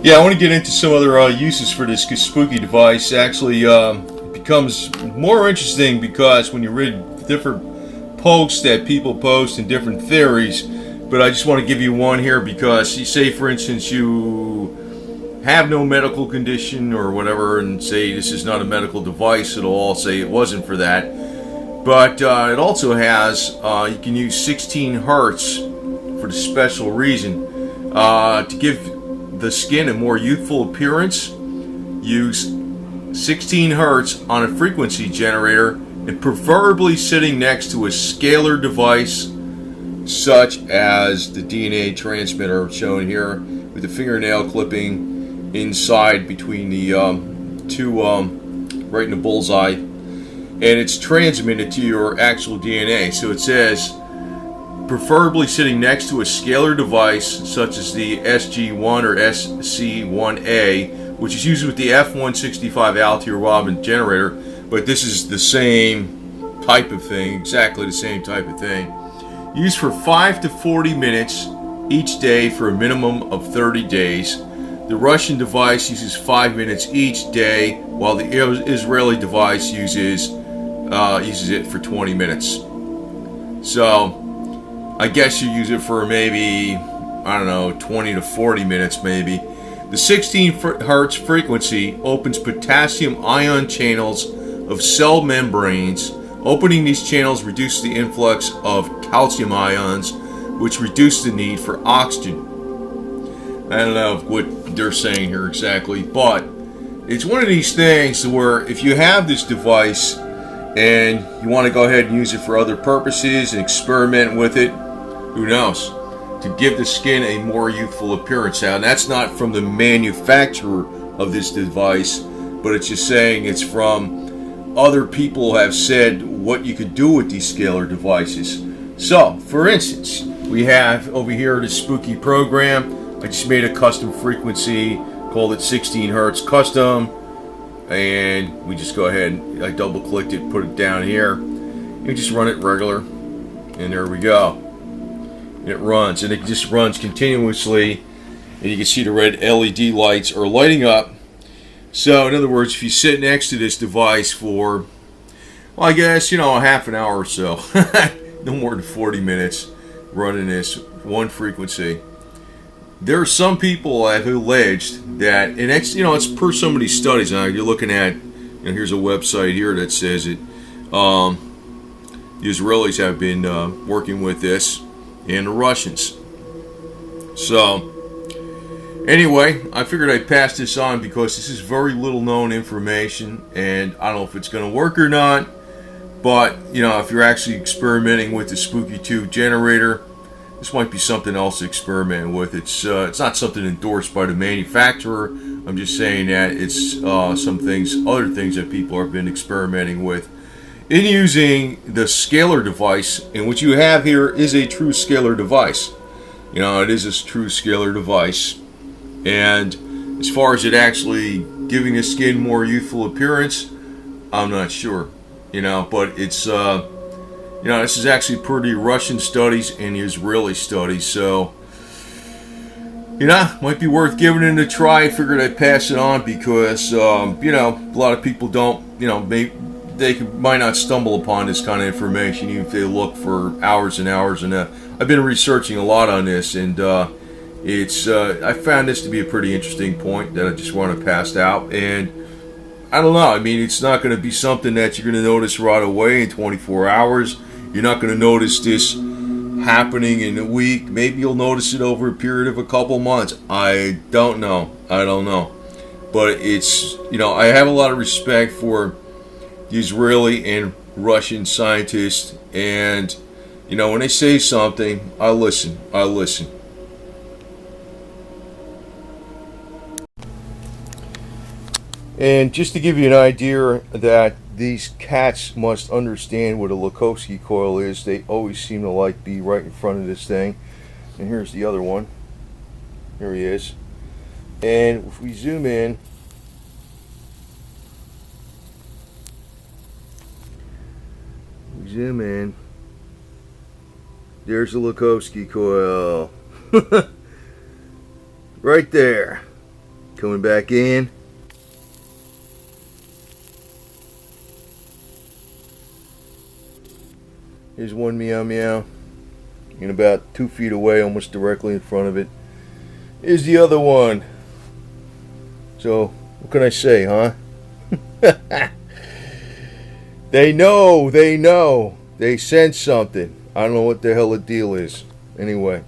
Yeah, I want to get into some other uses for this spooky device. Actually, it becomes more interesting because when you read different posts that people post and different theories, but I just want to give you one here because you say, for instance, you have no medical condition or whatever, and say this is not a medical device, it'll all say it wasn't for that. But it also has, you can use 16 hertz for the special reason to give the skin a more youthful appearance. Use 16 hertz on a frequency generator and preferably sitting next to a scalar device such as the DNA transmitter shown here with the fingernail clipping inside between the two right in the bullseye, and it's transmitted to your actual DNA. So it says preferably sitting next to a scalar device such as the SG1 or SC1A, which is used with the F165 Altier Robin generator, but this is the same type of thing, exactly the same type of thing. Used for 5 to 40 minutes each day for a minimum of 30 days. The Russian device uses 5 minutes each day, while the Israeli device uses it for 20 minutes. So I guess you use it for maybe, I don't know, 20 to 40 minutes maybe. The 16 hertz frequency opens potassium ion channels of cell membranes. Opening these channels reduces the influx of calcium ions, which reduce the need for oxygen. I don't know what they're saying here exactly, but it's one of these things where if you have this device and you want to go ahead and use it for other purposes and experiment with it, who knows, to give the skin a more youthful appearance. Now, that's not from the manufacturer of this device, but it's just saying it's from other people who have said what you could do with these scalar devices. So, for instance, we have over here the spooky program. I just made a custom frequency, called it 16 hertz custom, and we just go ahead and I double clicked it, put it down here, and we just run it regular, and there we go. It runs, and it just runs continuously, and you can see the red LED lights are lighting up. So in other words, if you sit next to this device for, well, I guess, a half an hour or so, no more than 40 minutes running this one frequency, there are some people that have alleged that, and it's, it's per some of these studies. Now you're looking at, here's a website here that says it, the Israelis have been working with this, and the Russians. So anyway, I figured I'd pass this on because this is very little known information, and I don't know if it's going to work or not. But if you're actually experimenting with the Spooky 2 generator, this might be something else to experiment with. It's not something endorsed by the manufacturer. I'm just saying that it's other things that people have been experimenting with in using the scalar device. And what you have here is a true scalar device. It is a true scalar device. And as far as it actually giving the skin more youthful appearance, I'm not sure. But it's this is actually pretty Russian studies and Israeli studies, so might be worth giving it a try. I figured I'd pass it on because a lot of people don't, might not stumble upon this kind of information even if they look for hours and hours. And I've been researching a lot on this, and I found this to be a pretty interesting point that I just want to pass out. And I don't know, it's not going to be something that you're going to notice right away in 24 hours. You're not going to notice this happening in a week. Maybe you'll notice it over a period of a couple months. I don't know. But it's, I have a lot of respect for the Israeli and Russian scientists, and when they say something, I listen. And just to give you an idea that these cats must understand what a Lakowski coil is, they always seem to be right in front of this thing. And here's the other one. Here he is. And if we zoom in, there's a Lakowski coil. Right there. Coming back in. Here's one meow meow. And about 2 feet away, almost directly in front of it, is the other one. So, what can I say, huh? They know. They sense something. I don't know what the hell the deal is. Anyway.